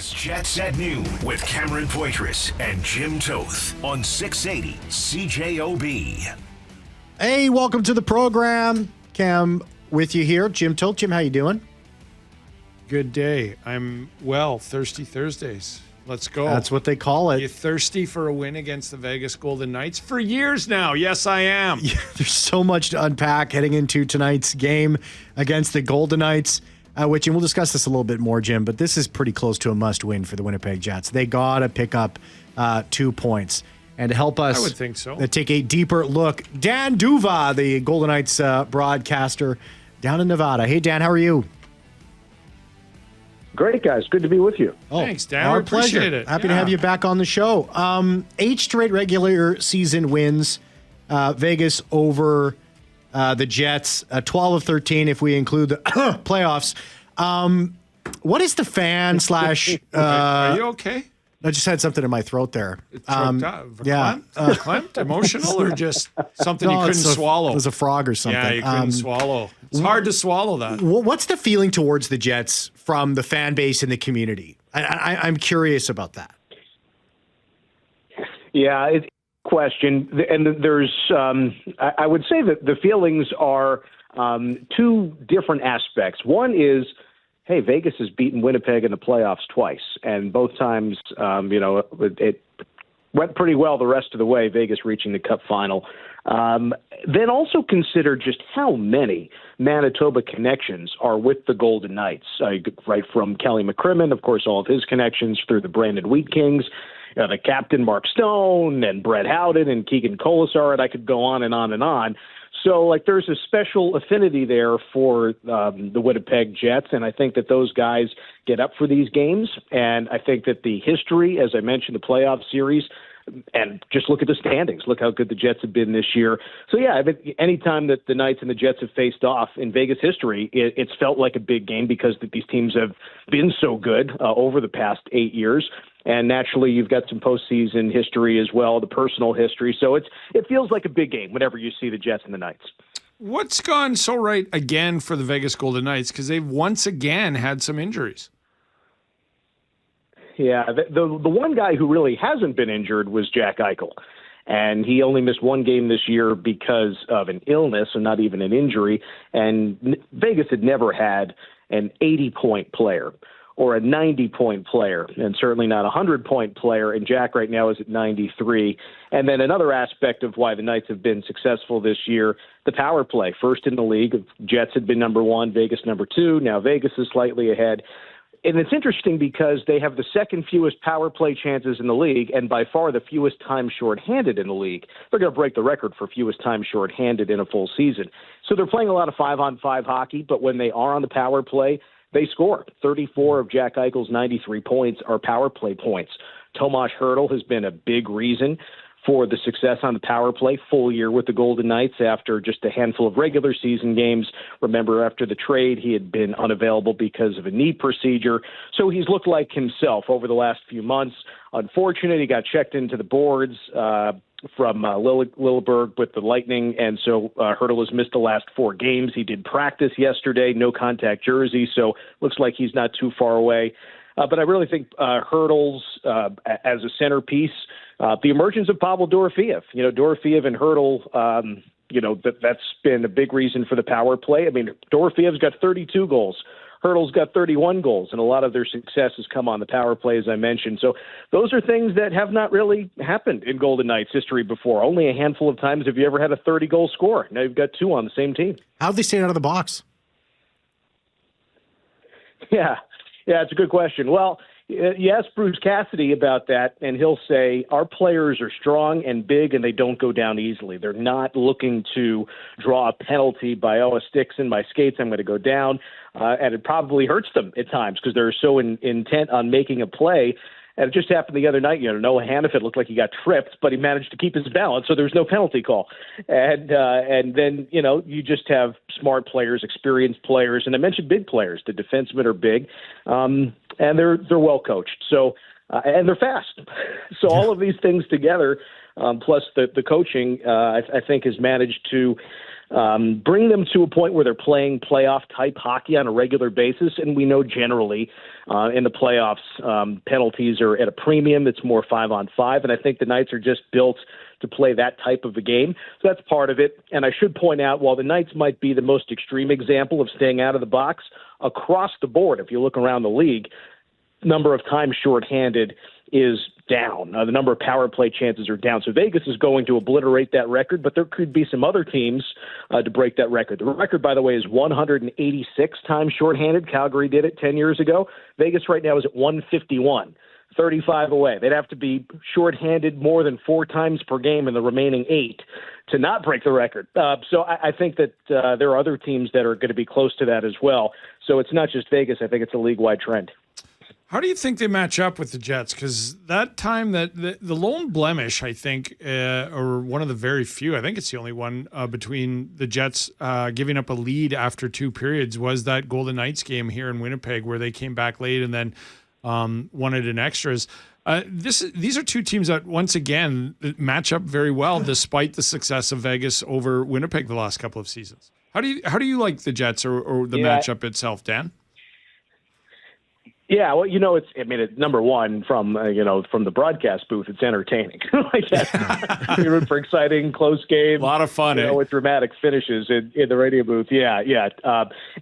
is Jets at Noon with Cameron Poitras and Jim Toth on 680 CJOB. Hey, welcome to the program. Cam with you here. Jim Toth. Jim, how you doing? Good day. I'm well. Thirsty Thursdays. Let's go. That's what they call it. You thirsty for a win against the Vegas Golden Knights? For years now. Yes, I am. Yeah, there's so much to unpack heading into tonight's game against the Golden Knights, and we'll discuss this a little bit more, Jim, but this is pretty close to a must-win for the Winnipeg Jets. They got to pick up 2 points. And to help us I would think so. Take a deeper look, Dan Duva, the Golden Knights broadcaster down in Nevada. Hey, Dan, how are you? Great, guys. Good to be with you. Thanks, Dan. Our Appreciate pleasure. it. Happy to have you back on the show. 8 straight regular season wins. Vegas over the Jets. 12 of 13 if we include the playoffs. What is the fan slash... Are you okay? I just had something in my throat there. Verklempt? Emotional or just something you couldn't swallow? It was a frog or something. Yeah, you couldn't swallow. It's hard to swallow that. What's the feeling towards the Jets from the fan base and the community? I'm curious about that. Yeah, it's a question. And there's, I would say that the feelings are 2 different aspects. One is, hey, Vegas has beaten Winnipeg in the playoffs twice, and both times, it went pretty well the rest of the way, Vegas reaching the Cup final. Then also consider just how many Manitoba connections are with the Golden Knights, right from Kelly McCrimmon, of course, all of his connections through the Brandon Wheat Kings, the captain Mark Stone and Brett Howden and Keegan Colasar, and I could go on and on and on. So, there's a special affinity there for the Winnipeg Jets, and I think that those guys get up for these games. And I think that the history, as I mentioned, the playoff series, and just look at the standings. Look how good the Jets have been this year. So, yeah, anytime that the Knights and the Jets have faced off in Vegas history, it's felt like a big game because these teams have been so good over the past 8 years. And naturally, you've got some postseason history as well, the personal history. So it feels like a big game whenever you see the Jets and the Knights. What's gone so right again for the Vegas Golden Knights? Because they've once again had some injuries. Yeah, the one guy who really hasn't been injured was Jack Eichel. And he only missed 1 game this year because of an illness and not even an injury. And Vegas had never had an 80-point player or a 90-point player, and certainly not a 100-point player, and Jack right now is at 93. And then another aspect of why the Knights have been successful this year, the power play. First in the league, Jets had been number 1, Vegas number 2, now Vegas is slightly ahead. And it's interesting because they have the second fewest power play chances in the league and by far the fewest times shorthanded in the league. They're going to break the record for fewest times shorthanded in a full season. So they're playing a lot of 5-on-5 hockey, but when they are on the power play, they score. 34 of Jack Eichel's 93 points are power play points. Tomas Hertl has been a big reason for the success on the power play, full year with the Golden Knights after just a handful of regular season games. Remember, after the trade, he had been unavailable because of a knee procedure. So he's looked like himself over the last few months. Unfortunate, he got checked into the boards from Lilleberg with the Lightning, and so Hertl has missed the last 4 games. He did practice yesterday, no contact jersey, so looks like he's not too far away. But I really think Hertl's as a centerpiece, the emergence of Pavel Dorofeev. Dorofeev and Hertl, that's been a big reason for the power play. I mean, Dorofeev's got 32 goals. Hertl's got 31 goals, and a lot of their success has come on the power play, as I mentioned. So those are things that have not really happened in Golden Knights history before. Only a handful of times have you ever had a 30-goal scorer. Now you've got 2 on the same team. How have they stayed out of the box? Yeah, it's a good question. Well, you ask Bruce Cassidy about that, and he'll say, our players are strong and big, and they don't go down easily. They're not looking to draw a penalty by, it sticks in my skates, I'm going to go down. And it probably hurts them at times because they're so intent on making a play. And it just happened the other night. Noah Hannafin looked like he got tripped, but he managed to keep his balance, so there's no penalty call. And then, you just have smart players, experienced players, and I mentioned big players. The defensemen are big, and they're well coached. So and they're fast. So all of these things together, plus the coaching, I think has managed to bring them to a point where they're playing playoff-type hockey on a regular basis. And we know generally in the playoffs, penalties are at a premium. It's more 5-on-5, and I think the Knights are just built to play that type of a game. So that's part of it. And I should point out, while the Knights might be the most extreme example of staying out of the box, across the board, if you look around the league, number of times shorthanded is down. The number of power play chances are down. So Vegas is going to obliterate that record, but there could be some other teams to break that record. The record, by the way, is 186 times shorthanded. Calgary did it 10 years ago. Vegas right now is at 151. 35 away. They'd have to be shorthanded more than 4 times per game in the remaining 8 to not break the record. So I think that there are other teams that are going to be close to that as well. So it's not just Vegas. I think it's a league-wide trend. How do you think they match up with the Jets? Because that time that the lone blemish, I think, or one of the very few, I think it's the only one between the Jets giving up a lead after 2 periods was that Golden Knights game here in Winnipeg where they came back late and then won it in extras. These are 2 teams that, once again, match up very well despite the success of Vegas over Winnipeg the last couple of seasons. How do you like the Jets or the matchup itself, Dan? Yeah, well, it's number one from the broadcast booth, it's entertaining. We root for exciting, close games. A lot of fun, with dramatic finishes in the radio booth. Yeah.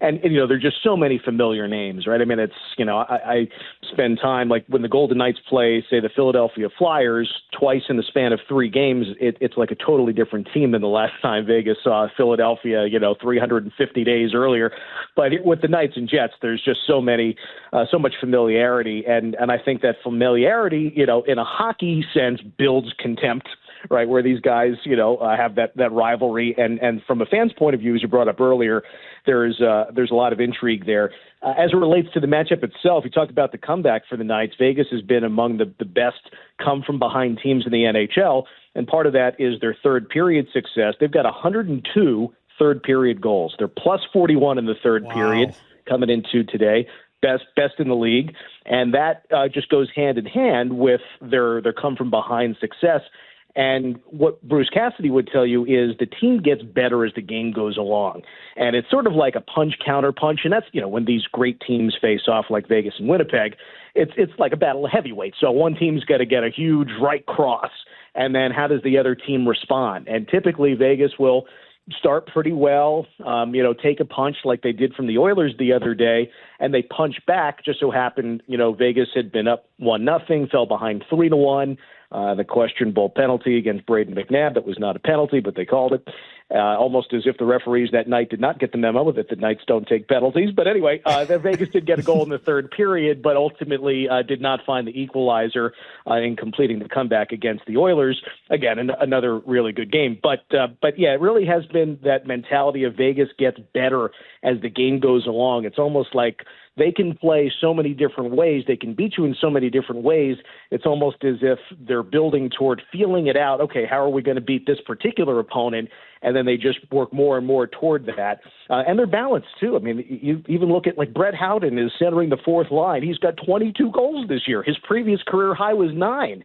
And there's just so many familiar names, right? I mean, it's, I spend time, like when the Golden Knights play, say, the Philadelphia Flyers twice in the span of 3 games, it's like a totally different team than the last time Vegas saw Philadelphia, 350 days earlier. But with the Knights and Jets, there's just so much familiarity, and I think that familiarity, in a hockey sense, builds contempt, right? Where these guys, have that rivalry, and from a fan's point of view, as you brought up earlier, there's a lot of intrigue there. As it relates to the matchup itself, you talked about the comeback for the Knights. Vegas has been among the best come-from-behind teams in the NHL, and part of that is their third period success. They've got 102 third-period goals. They're plus 41 in the third period coming into today. Best in the league, and that just goes hand in hand with their come from behind success. And what Bruce Cassidy would tell you is the team gets better as the game goes along, and it's sort of like a punch counter punch. And that's when these great teams face off like Vegas and Winnipeg, it's like a battle of heavyweights. So one team's got to get a huge right cross, and then how does the other team respond? And typically Vegas will start pretty well, take a punch like they did from the Oilers the other day, and they punch back. Just so happened, Vegas had been up 1-0, fell behind 3-1. The questionable penalty against Braden McNabb, that was not a penalty, but they called it. Almost as if the referees that night did not get the memo that the Knights don't take penalties. But anyway, Vegas did get a goal in the third period, but ultimately did not find the equalizer in completing the comeback against the Oilers. Again, another really good game. But yeah, it really has been that mentality of Vegas gets better as the game goes along. It's almost like they can play so many different ways. They can beat you in so many different ways. It's almost as if they're building toward feeling it out. Okay, how are we going to beat this particular opponent? And then they just work more and more toward that. And they're balanced, too. I mean, you even look at, like, Brett Howden is centering the fourth line. He's got 22 goals this year. His previous career high was 9.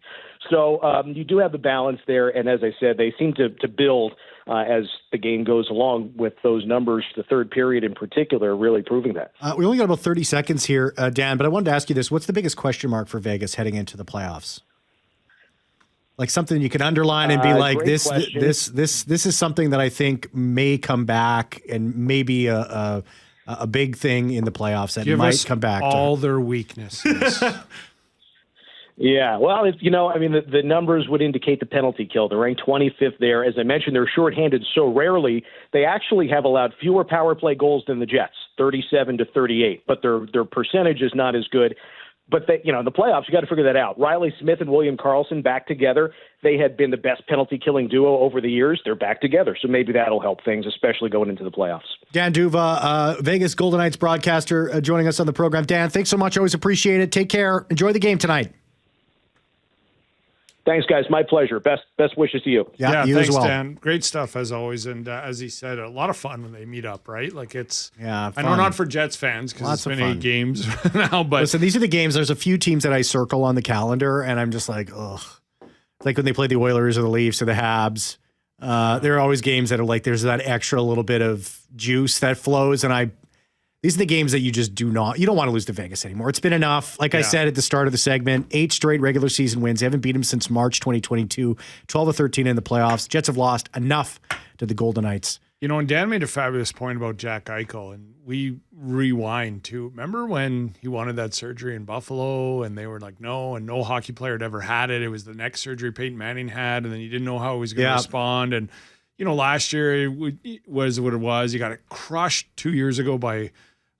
So you do have the balance there. And as I said, they seem to build as the game goes along with those numbers, the third period in particular, really proving that. We only got about 30 seconds here, Dan, but I wanted to ask you this. What's the biggest question mark for Vegas heading into the playoffs? Like something you can underline and be like, this is something that I think may come back and maybe a big thing in the playoffs that might come back. All their weaknesses. Yeah, well, the numbers would indicate the penalty kill. They're ranked 25th there. As I mentioned, they're shorthanded so rarely. They actually have allowed fewer power play goals than the Jets, 37-38. But their percentage is not as good. But in the playoffs, you got to figure that out. Riley Smith and William Karlsson back together. They had been the best penalty-killing duo over the years. They're back together, so maybe that'll help things, especially going into the playoffs. Dan D'Uva, Vegas Golden Knights broadcaster, joining us on the program. Dan, thanks so much. Always appreciate it. Take care. Enjoy the game tonight. Thanks, guys. My pleasure. Best wishes to you. Yeah, you thanks, as well. Dan. Great stuff as always. And as he said, a lot of fun when they meet up, right? Like it's, fun. I know not for Jets fans because it's been 8 games now, but listen, these are the games. There's a few teams that I circle on the calendar, and I'm just like, ugh. It's like when they play the Oilers or the Leafs or the Habs. There are always games that are like there's that extra little bit of juice that flows, and these are the games that you just you don't want to lose to Vegas anymore. It's been enough. Like I said at the start of the segment, 8 straight regular season wins. They haven't beat them since March 2022, 12-13 in the playoffs. Jets have lost enough to the Golden Knights. And Dan made a fabulous point about Jack Eichel, and we rewind too. Remember when he wanted that surgery in Buffalo, and they were like, no, and no hockey player had ever had it. It was the next surgery Peyton Manning had, and then you didn't know how he was going to respond. And, last year it was what it was. He got it crushed 2 years ago by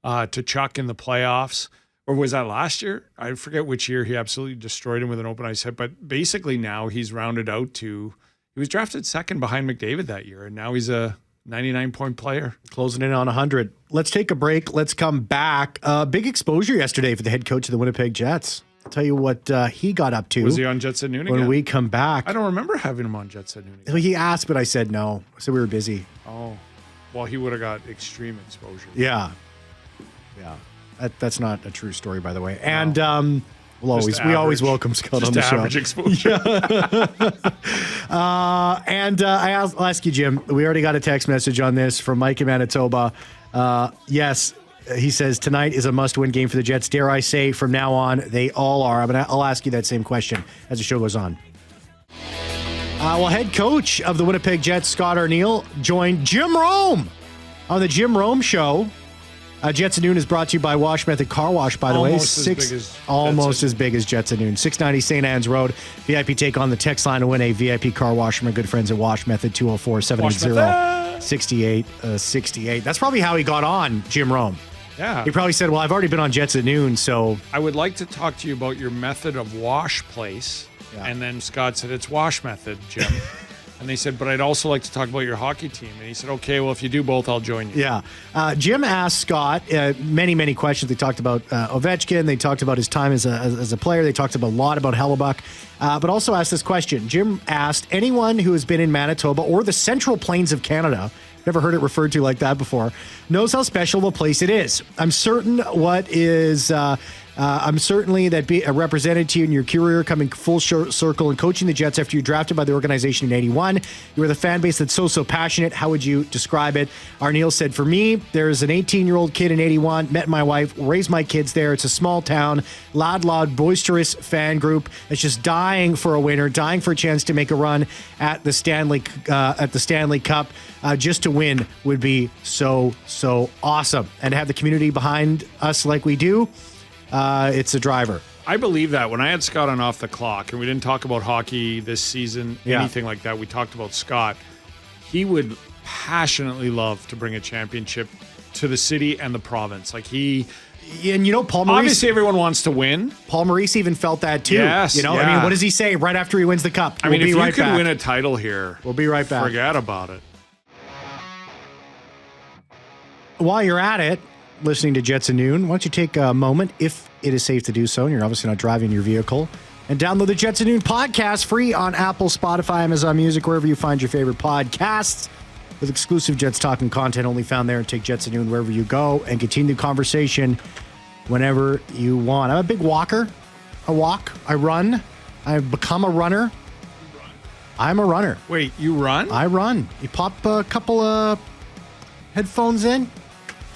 to Chuck in the playoffs. Or was that last year? I forget which year he absolutely destroyed him with an open ice hit. But basically now he's rounded out to – he was drafted second behind McDavid that year, and now he's a – 99-point player. Closing in on 100. Let's take a break. Let's come back. Big exposure yesterday for the head coach of the Winnipeg Jets. I'll tell you what he got up to. Was he on Jets at noon when again? we come back? I don't remember having him on Jets at noon again. He asked, but I said no. I said we were busy. Oh. Well, he would have got extreme exposure. Yeah. That's not a true story, by the way. And we always welcome Scott on the show. Average exposure. I'll ask you, Jim. We already got a text message on this from Mike in Manitoba. Yes, he says tonight is a must-win game for the Jets. Dare I say, from now on, they all are. But I'll ask you that same question as the show goes on. Head coach of the Winnipeg Jets, Scott Arniel, joined Jim Rome on the Jim Rome Show. Jets at Noon is brought to you by Wash Method Car Wash, by the way. Almost as big as Jets at Noon. 690 St. Anne's Road. VIP take on the text line to win a VIP car wash from our good friends at Wash Method, 204-780-6868. That's probably how he got on Jim Rome. Yeah. He probably said, well, I've already been on Jets at Noon, so. I would like to talk to you about your method of wash place. Yeah. And then Scott said, it's Wash Method, Jim. And they said, but I'd also like to talk about your hockey team. And he said, okay, well, if you do both, I'll join you. Yeah. Jim asked Scott many, many questions. They talked about Ovechkin. They talked about his time as a player. They talked a lot about Hellebuck, but also asked this question. Jim asked, anyone who has been in Manitoba or the Central Plains of Canada, never heard it referred to like that before, knows how special of a place it is. I'm certainly that represented to you in your career, coming full circle and coaching the Jets after you drafted by the organization in 81. You were the fan base that's so passionate. How would you describe it? Arniel said, for me, there's an 18-year-old kid in 81, met my wife, raised my kids there. It's a small town, loud, boisterous fan group that's just dying for a winner, dying for a chance to make a run at the Stanley Cup. Just to win would be so awesome. And to have the community behind us like we do, it's a driver. I believe that. When I had Scott on Off the Clock, and we didn't talk about hockey this season, anything like that, we talked about Scott. He would passionately love to bring a championship to the city and the province. Like Paul Maurice. Obviously, everyone wants to win. Paul Maurice even felt that too. Yes. I mean, what does he say right after he wins the cup? If you could win a title here, we'll be right back. Forget about it. While you're at it, listening to Jets at Noon, why don't you take a moment, if it is safe to do so, and you're obviously not driving your vehicle, and download the Jets at Noon podcast free on Apple, Spotify, Amazon Music, wherever you find your favorite podcasts, with exclusive Jets talking content only found there, and take Jets at Noon wherever you go and continue the conversation whenever you want. I'm a big walker. I walk. I run. I've become a runner. I'm a runner. Wait, you run? I run. You pop a couple of headphones in.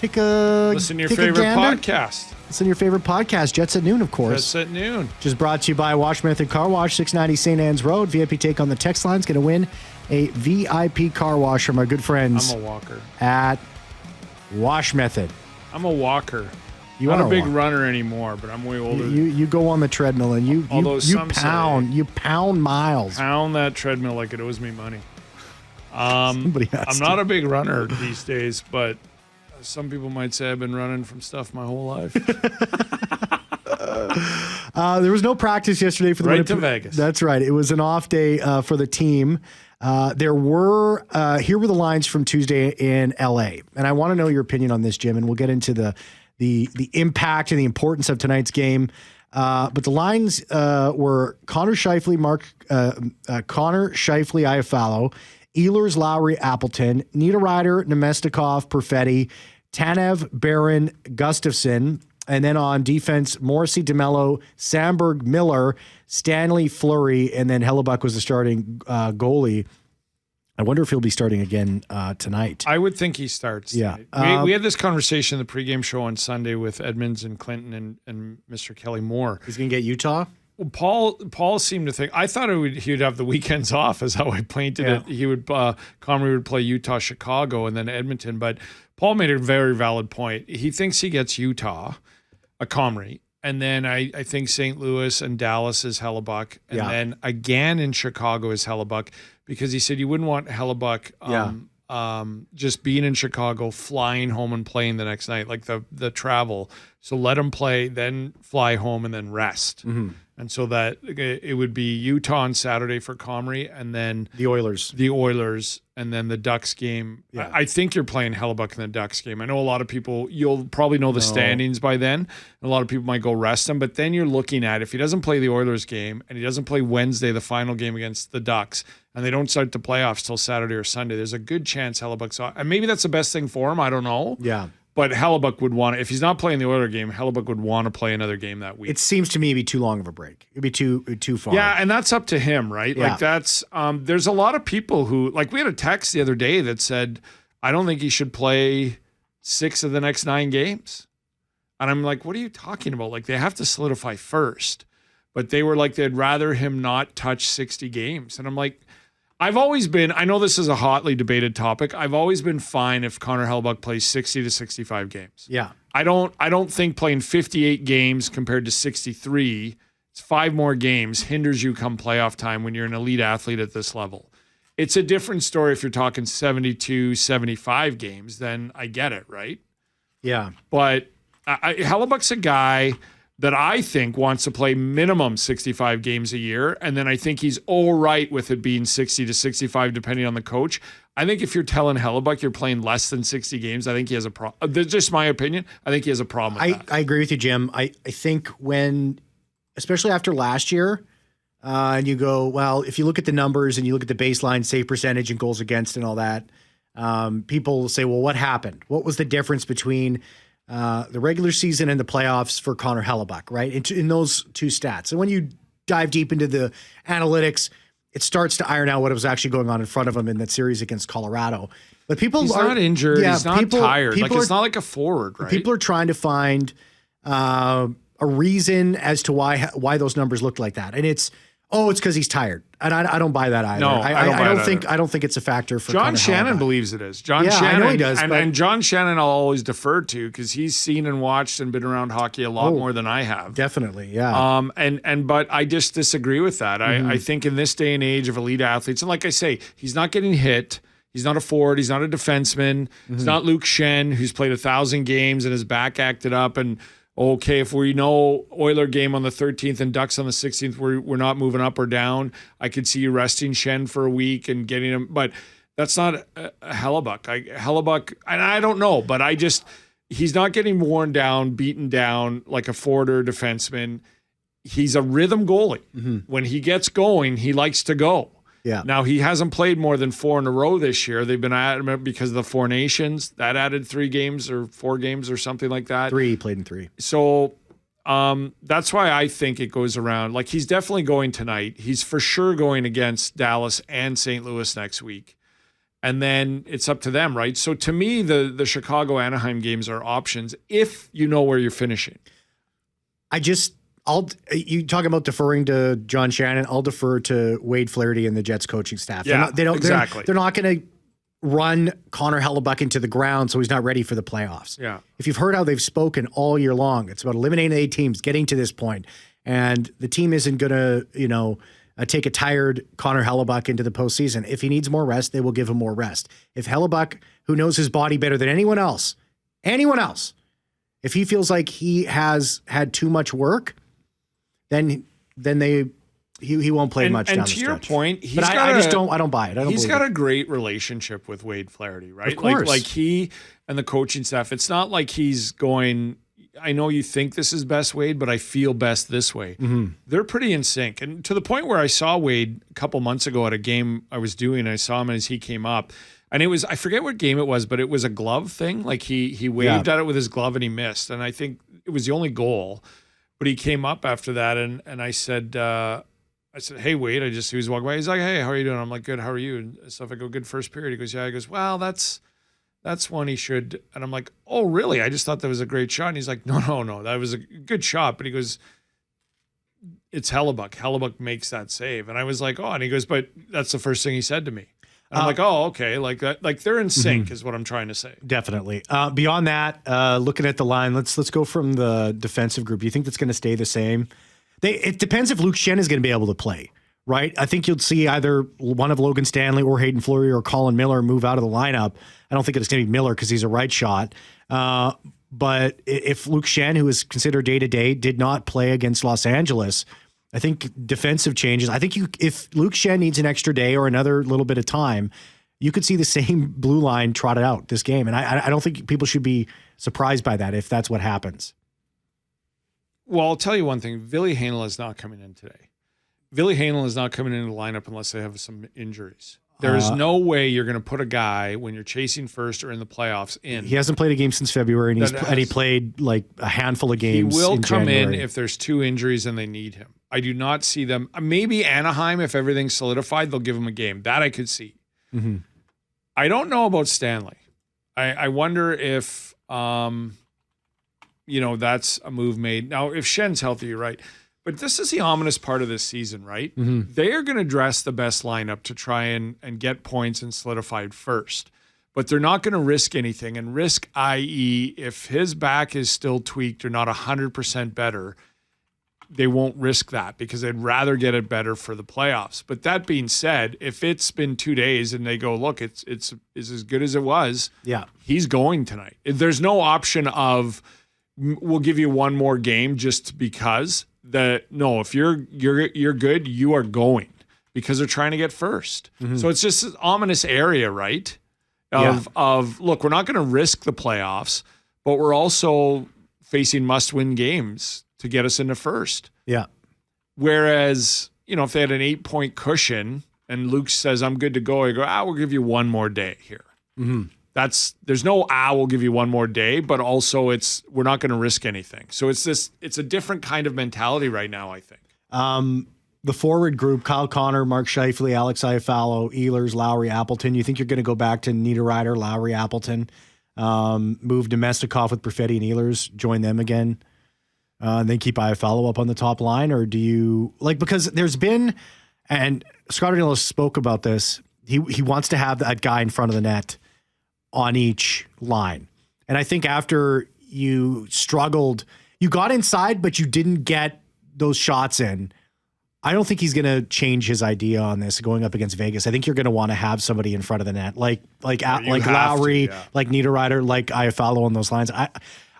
Listen to your favorite podcast. Listen to your favorite podcast, Jets at Noon, of course. Jets at Noon. Just brought to you by Wash Method Car Wash, 690 St. Anne's Road. VIP take on the text line is going to win a VIP car wash from our good friends. I'm a walker. At Wash Method. I'm a walker. You not are a big runner anymore, but I'm way older. You go on the treadmill and you pound miles. Pound that treadmill like it owes me money. I'm not a big runner these days, but some people might say I've been running from stuff my whole life. There was no practice yesterday for the Right to Vegas. That's right. It was an off day for the team. Here were the lines from Tuesday in LA. And I want to know your opinion on this, Jim, and we'll get into the impact and the importance of tonight's game. But the lines were Connor Scheifele, Iafallo, Ehlers, Lowry, Appleton, Niederreiter, Nemestikov, Perfetti, Tanev, Barron, Gustafsson, and then on defense, Morrissey, DeMello, Sandberg, Miller, Stanley, Fleury, and then Hellebuck was the starting goalie. I wonder if he'll be starting again tonight. I would think he starts. Yeah. We had this conversation in the pregame show on Sunday with Edmonds and Clinton and Mr. Kelly Moore. He's going to get Utah? Well, Paul seemed to think, I thought he would have the weekends off, is how I painted it. He would, Comrie would play Utah, Chicago, and then Edmonton. But Paul made a very valid point. He thinks he gets Utah, Comrie. And then I think St. Louis and Dallas is Hellebuck. And then again in Chicago is Hellebuck, because he said you wouldn't want Hellebuck just being in Chicago, flying home and playing the next night, like the travel. So let him play, then fly home, and then rest. Mm-hmm. And so that it would be Utah on Saturday for Comrie, and then the Oilers, and then the Ducks game. Yeah. I think you're playing Hellebuck in the Ducks game. I know a lot of people, you'll probably know the standings by then, and a lot of people might go rest him. But then you're looking at, if he doesn't play the Oilers game and he doesn't play Wednesday, the final game against the Ducks, and they don't start the playoffs till Saturday or Sunday, there's a good chance Hellebuck's on. And maybe that's the best thing for him. I don't know. Yeah. But Hellebuck would want to, if he's not playing the Oilers game, Hellebuck would want to play another game that week. It seems to me to be too long of a break. It'd be too far. Yeah, and that's up to him, right? Yeah. Like that's there's a lot of people who, like, we had a text the other day that said, I don't think he should play 6 of the next 9 games. And I'm like, what are you talking about? Like, they have to solidify first. But they were like, they'd rather him not touch 60 games. And I'm like, I've always been, I know this is a hotly debated topic. I've always been fine if Connor Hellebuck plays 60 to 65 games. Yeah. I don't think playing 58 games compared to 63, it's 5 more games, hinders you come playoff time when you're an elite athlete at this level. It's a different story if you're talking 72, 75 games, then I get it, right? Yeah. But Hellebuck's a guy that I think wants to play minimum 65 games a year. And then I think he's all right with it being 60 to 65, depending on the coach. I think if you're telling Hellebuck you're playing less than 60 games, I think he has a problem. That's just my opinion. I think he has a problem with that. I agree with you, Jim. I think when, especially after last year, and you go, well, if you look at the numbers and you look at the baseline save percentage and goals against and all that, people will say, well, what happened? What was the difference between the regular season and the playoffs for Connor Hellebuck, right? In those 2 stats. And when you dive deep into the analytics, it starts to iron out what was actually going on in front of him in that series against Colorado. But he's not injured. Yeah, he's not tired. Like, it's not like a forward, right? People are trying to find a reason as to why those numbers looked like that. And it's because he's tired. And I don't buy that either. No, I don't think it's a factor for John Shannon believes it is. John Shannon, I know he does. And John Shannon I'll always defer to, because he's seen and watched and been around hockey a lot more than I have. Definitely, yeah. But I just disagree with that. Mm-hmm. I think in this day and age of elite athletes, and like I say, he's not getting hit. He's not a forward. He's not a defenseman. Mm-hmm. He's not Luke Schenn, who's played 1,000 games and his back acted up. And okay, if we know Oiler game on the 13th and Ducks on the 16th, we're not moving up or down. I could see you resting Schenn for a week and getting him, but that's not a Hellebuck. Hellebuck, and I don't know, but he's not getting worn down, beaten down like a forward or a defenseman. He's a rhythm goalie. Mm-hmm. When he gets going, he likes to go. Yeah. Now, he hasn't played more than 4 in a row this year. They've been adamant because of the 4 Nations. That added 3 games or 4 games or something like that. 3, he played in 3. So that's why I think it goes around. Like, he's definitely going tonight. He's for sure going against Dallas and St. Louis next week. And then it's up to them, right? So to me, the Chicago-Anaheim games are options if you know where you're finishing. You talking about deferring to John Shannon, I'll defer to Wade Flaherty and the Jets coaching staff. Yeah, exactly. They're not going to run Connor Hellebuck into the ground so he's not ready for the playoffs. Yeah. If you've heard how they've spoken all year long, it's about eliminating 8 teams, getting to this point, and the team isn't going to, take a tired Connor Hellebuck into the postseason. If he needs more rest, they will give him more rest. If Hellebuck, who knows his body better than anyone else, if he feels like he has had too much work, then he won't play much down the stretch. And to your point, I don't buy it. He's got a great relationship with Wade Flaherty, right? Of course. Like he and the coaching staff. It's not like he's going, I know you think this is best, Wade, but I feel best this way. Mm-hmm. They're pretty in sync. And to the point where I saw Wade a couple months ago at a game I was doing, I saw him as he came up. And it was, I forget what game it was, but it was a glove thing. Like he waved at it with his glove and he missed. And I think it was the only goal. But he came up after that, and I said, I said, hey, Wade. He was walking by. He's like, hey, how are you doing? I'm like, good. How are you? And stuff. I go, good first period. He goes, yeah. He goes, well, that's one he should. And I'm like, oh, really? I just thought that was a great shot. And he's like, no. That was a good shot. But he goes, it's Hellebuck. Hellebuck makes that save. And I was like, oh. And he goes, but that's the first thing he said to me. And I'm like, oh, okay. Like that. Like they're in sync is what I'm trying to say. Definitely. Beyond that, looking at the line, let's go from the defensive group. Do you think that's going to stay the same? It depends if Luke Schenn is going to be able to play, right? I think you'll see either one of Logan Stanley or Hayden Fleury or Colin Miller move out of the lineup. I don't think it's going to be Miller because he's a right shot. But if Luke Schenn, who is considered day-to-day, did not play against Los Angeles, I think defensive changes. I think if Luke Schenn needs an extra day or another little bit of time, you could see the same blue line trotted out this game. And I don't think people should be surprised by that if that's what happens. Well, I'll tell you one thing. Ville Heinola is not coming in today. Ville Heinola is not coming into the lineup unless they have some injuries. There is no way you're going to put a guy when you're chasing first or in the playoffs in. He hasn't played a game since February, and he played like a handful of games. He will come January. in if there's 2 injuries and they need him. I do not see them. Maybe Anaheim, if everything's solidified, they'll give him a game. That I could see. Mm-hmm. I don't know about Stanley. I wonder if that's a move made. Now, if Schen's healthy, you're right. But this is the ominous part of this season, right? Mm-hmm. They are going to dress the best lineup to try and get points and solidified first. But they're not going to risk anything. And risk, i.e., if his back is still tweaked or not 100% better, they won't risk that because they'd rather get it better for the playoffs. But that being said, if it's been 2 days and they go, look, it's as good as it was, yeah, he's going tonight. There's no option of we'll give you one more game just because. No, if you're good, you are going because they're trying to get first. Mm-hmm. So it's just this ominous area, right? Of look, we're not going to risk the playoffs, but we're also facing must-win games to get us into first. Yeah. Whereas, if they had an 8-point cushion and Luke says, I'm good to go, I go, we'll give you one more day here. Mm-hmm. There's no, we'll give you one more day, but also we're not going to risk anything. So it's a different kind of mentality right now, I think. The forward group, Kyle Connor, Mark Scheifele, Alex Iafallo, Ehlers, Lowry, Appleton. You think you're going to go back to Niederreiter, Lowry, Appleton, move Domestikov with Perfetti and Ehlers, join them again, and then keep Iafallo up on the top line? Or do you, because there's been, and Scott Arniel spoke about this, he wants to have that guy in front of the net on each line. And I think after you struggled, you got inside, but you didn't get those shots in. I don't think he's going to change his idea on this going up against Vegas. I think you're going to want to have somebody in front of the net, like Lowry, like Niederreiter, like Iafallo on those lines.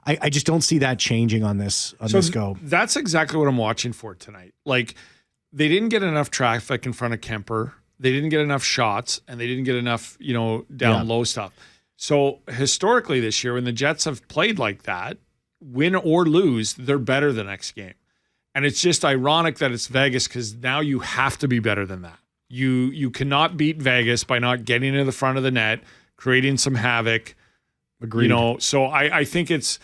I just don't see that changing on this go. That's exactly what I'm watching for tonight. Like, they didn't get enough traffic in front of Kemper. They didn't get enough shots, and they didn't get enough, down low stuff. So historically this year, when the Jets have played like that, win or lose, they're better the next game. And it's just ironic that it's Vegas because now you have to be better than that. You cannot beat Vegas by not getting to the front of the net, creating some havoc. Agreed. So I think it's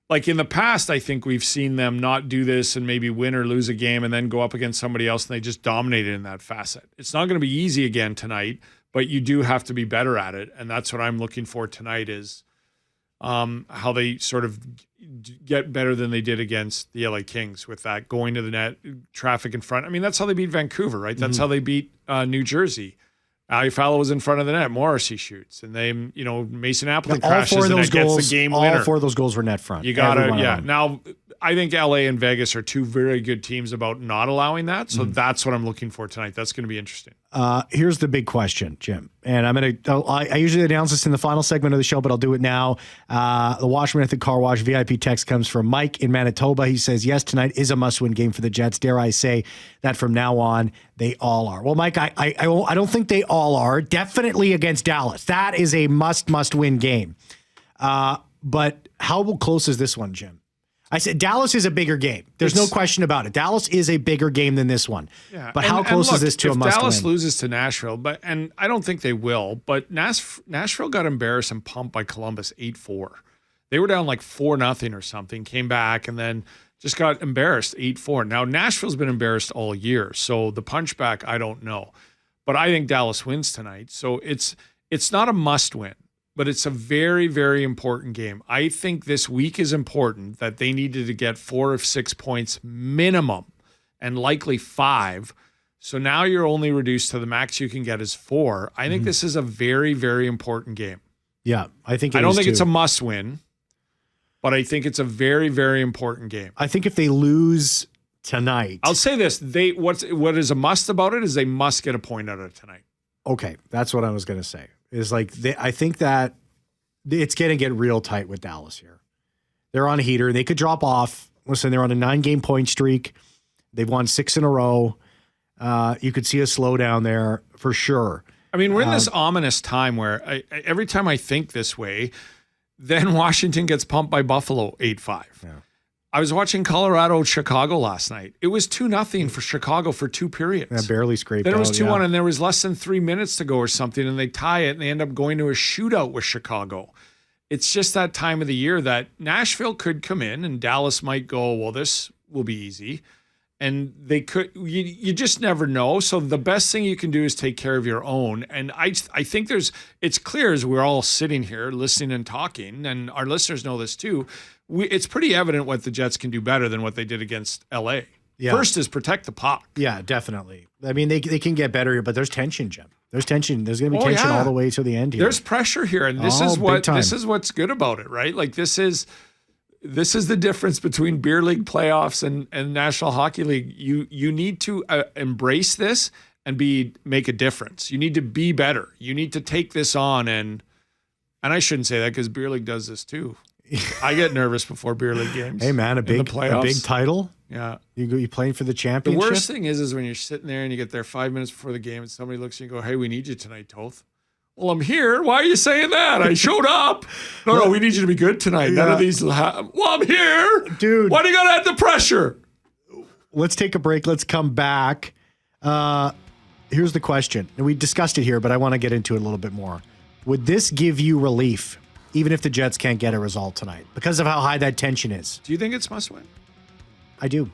like in the past, I think we've seen them not do this and maybe win or lose a game and then go up against somebody else and they just dominated in that facet. It's not going to be easy again tonight, but you do have to be better at it. And that's what I'm looking for tonight is how they sort of get better than they did against the LA Kings with that going to the net, traffic in front. I mean, that's how they beat Vancouver, right? That's how they beat New Jersey. Iafallo was in front of the net. Morrissey shoots. And they, Mason Appleton crashes and gets the game winner. All 4 of those goals were net front. You got to, yeah. Now, I think LA and Vegas are 2 very good teams about not allowing that. So that's what I'm looking for tonight. That's going to be interesting. Here's the big question, Jim. And I usually announce this in the final segment of the show, but I'll do it now. The Washington Method Car Wash VIP text comes from Mike in Manitoba. He says, yes, tonight is a must-win game for the Jets. Dare I say that from now on, they all are. Well, Mike, I don't think they all are. Definitely against Dallas. That is a must-win game. But how close is this one, Jim? I said Dallas is a bigger game. There's no question about it. Dallas is a bigger game than this one. Yeah. But how close is this to a must-win? Dallas loses to Nashville, and I don't think they will, but Nashville got embarrassed and pumped by Columbus 8-4. They were down like 4-0 or something, came back, and then just got embarrassed 8-4. Now, Nashville's been embarrassed all year, so the punchback, I don't know. But I think Dallas wins tonight. So it's not a must win, but it's a very, very important game. I think this week is important that they needed to get 4 of 6 points minimum and likely 5. So now you're only reduced to the max you can get is 4. I think this is a very, very important game. Yeah, I think I don't think it's a must win, but I think it's a very, very important game. I think if they lose tonight, I'll say this: what is a must about it is they must get a point out of it tonight. Okay, that's what I was going to say. Is like I think that it's going to get real tight with Dallas here. They're on a heater. They could drop off. Listen, they're on a 9-game point streak. They've won 6 in a row. You could see a slowdown there for sure. I mean, we're in this ominous time where every time I think this way, then Washington gets pumped by Buffalo 8-5. Yeah. I was watching Colorado-Chicago last night. It was 2-0 for Chicago for 2 periods. Yeah, barely scraped Then it was 2-1, yeah. and there was less than 3 minutes to go or something, and they tie it, and they end up going to a shootout with Chicago. It's just that time of the year that Nashville could come in, and Dallas might go, well, this will be easy. And they could, you just never know. So the best thing you can do is take care of your own. And I think it's clear as we're all sitting here listening and talking, and our listeners know this too. It's pretty evident what the Jets can do better than what they did against LA. Yeah. First is protect the puck. Yeah, definitely. I mean, they can get better, but there's tension, Jim. There's tension. There's going to be tension all the way to the end here. There's pressure here, and this is what's good about it, right? Like this is the difference between beer league playoffs and National Hockey League. You need to embrace this and make a difference. You need to be better. You need to take this on, and I shouldn't say that because beer league does this too. I get nervous before beer league games. Hey man, a big title. Yeah, you playing for the championship. The worst thing is when you're sitting there and you get there 5 minutes before the game, and somebody looks at you and go, "Hey, we need you tonight, Toth." Well, I'm here. Why are you saying that? I showed up. No, we need you to be good tonight. None of these. Well, I'm here, dude. Why do you got to add the pressure? Let's take a break. Let's come back. Here's the question. We discussed it here, but I want to get into it a little bit more. Would this give you relief, even if the Jets can't get a result tonight, because of how high that tension is? Do you think it's must win? I do.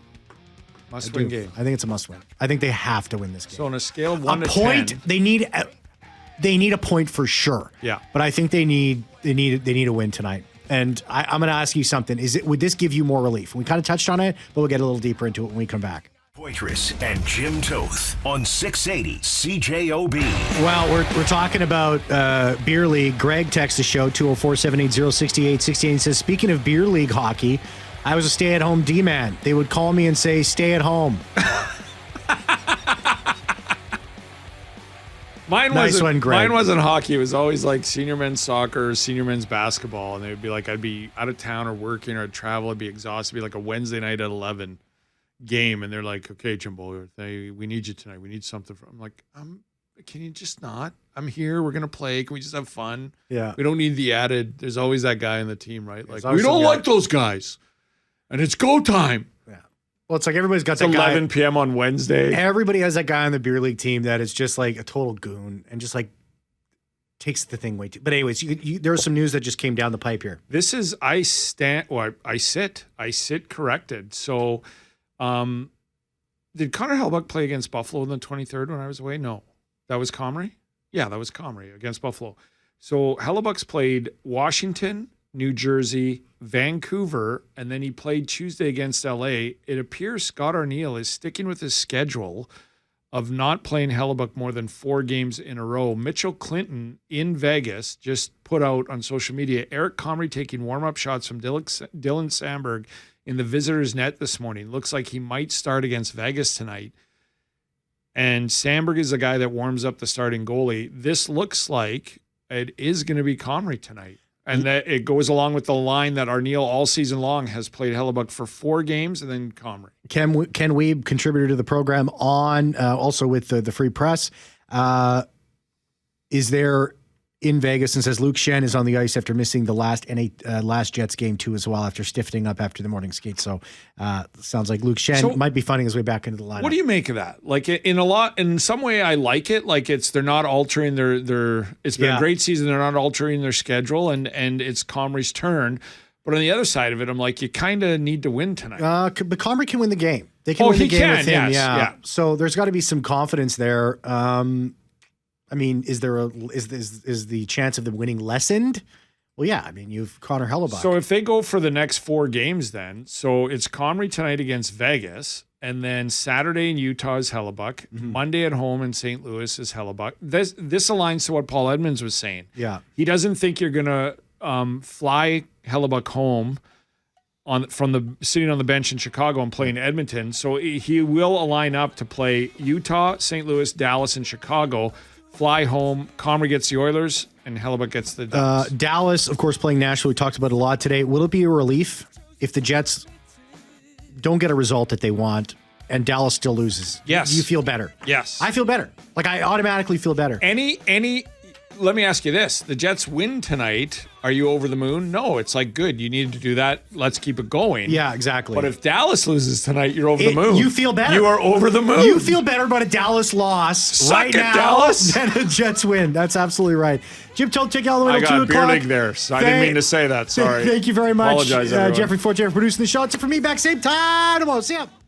Must win game. I think it's a must win. I think they have to win this game. So on a scale of 1 to 10, they need a point for sure. Yeah. But I think they need a win tonight. And I'm going to ask you something. Would this give you more relief? We kind of touched on it, but we'll get a little deeper into it when we come back. Poitras and Jim Toth on 680 CJOB. Well, we're talking about beer league. Greg texts the show 204-780-6868. He says, speaking of beer league hockey, I was a stay-at-home D-man. They would call me and say, stay at home. Mine wasn't hockey. It was always like senior men's soccer, senior men's basketball. And they would be like, I'd be out of town or working or I'd travel. I'd be exhausted. It'd be like a Wednesday night at 11 game. And they're like, okay, Jimbo, we need you tonight. We need something. I'm like, can you just not? I'm here. We're going to play. Can we just have fun? Yeah. We don't need the added. There's always that guy on the team, right? Like, we don't like those guys. And it's go time. Well, it's like everybody's got that 11 p.m. on Wednesday. Everybody has that guy on the beer league team that is just like a total goon and just like takes the thing way too. But anyways, there was some news that just came down the pipe here. This is I sit corrected. So, did Connor Hellebuyck play against Buffalo on the 23rd when I was away? No, that was Comrie. Yeah, that was Comrie against Buffalo. So Hellebuyck's played Washington, New Jersey, Vancouver, and then he played Tuesday against LA. It appears Scott Arniel is sticking with his schedule of not playing Hellebuyck more than 4 games in a row. Mitchell Clinton in Vegas just put out on social media, Eric Comrie taking warm-up shots from Dylan Sandberg in the visitor's net this morning. Looks like he might start against Vegas tonight. And Sandberg is the guy that warms up the starting goalie. This looks like it is going to be Comrie tonight. And that it goes along with the line that Arniel all season long has played Hellebuyck for 4 games and then Comrie. Ken Weeb, contributor to the program, on also with the Free Press, is there in Vegas, and says Luke Shen is on the ice after missing the last Jets game too as well after stiffening up after the morning skate. So sounds like Luke Shen might be finding his way back into the lineup. What do you make of that? Like in some way I like it. Like they're not altering their it's been a great season. They're not altering their schedule and it's Comrie's turn. But on the other side of it, I'm like, you kind of need to win tonight. But Comrie can win the game. They can win the game with him. Yes, yeah. So there's got to be some confidence there. I mean, is the chance of them winning lessened? Well, yeah. I mean, you've Connor Hellebuck. So if they go for the next 4 games, then so it's Comrie tonight against Vegas, and then Saturday in Utah is Hellebuck. Monday at home in St. Louis is Hellebuck. This aligns to what Paul Edmonds was saying. Yeah, he doesn't think you're gonna fly Hellebuck home from sitting on the bench in Chicago and playing Edmonton. So he will align up to play Utah, St. Louis, Dallas, and Chicago. Fly home. Comrie gets the Oilers, and Hellebuck gets the Ducks. Dallas, of course, playing Nashville. We talked about it a lot today. Will it be a relief if the Jets don't get a result that they want and Dallas still loses? Yes. You feel better? Yes. I feel better. Like, I automatically feel better. Let me ask you this. The Jets win tonight. Are you over the moon? No, it's like, good. You needed to do that. Let's keep it going. Yeah, exactly. But if Dallas loses tonight, you're over the moon. You feel better. You are over the moon. You feel better about a Dallas loss Suck it, now Dallas. than a Jets win. That's absolutely right. Jim Toth, take you all the way to 2 o'clock. I got beer league there, so I didn't mean to say that. Sorry. Thank you very much. Apologize, everyone. Jeffrey Fortier producing the show. It's it for me back same time tomorrow. See ya.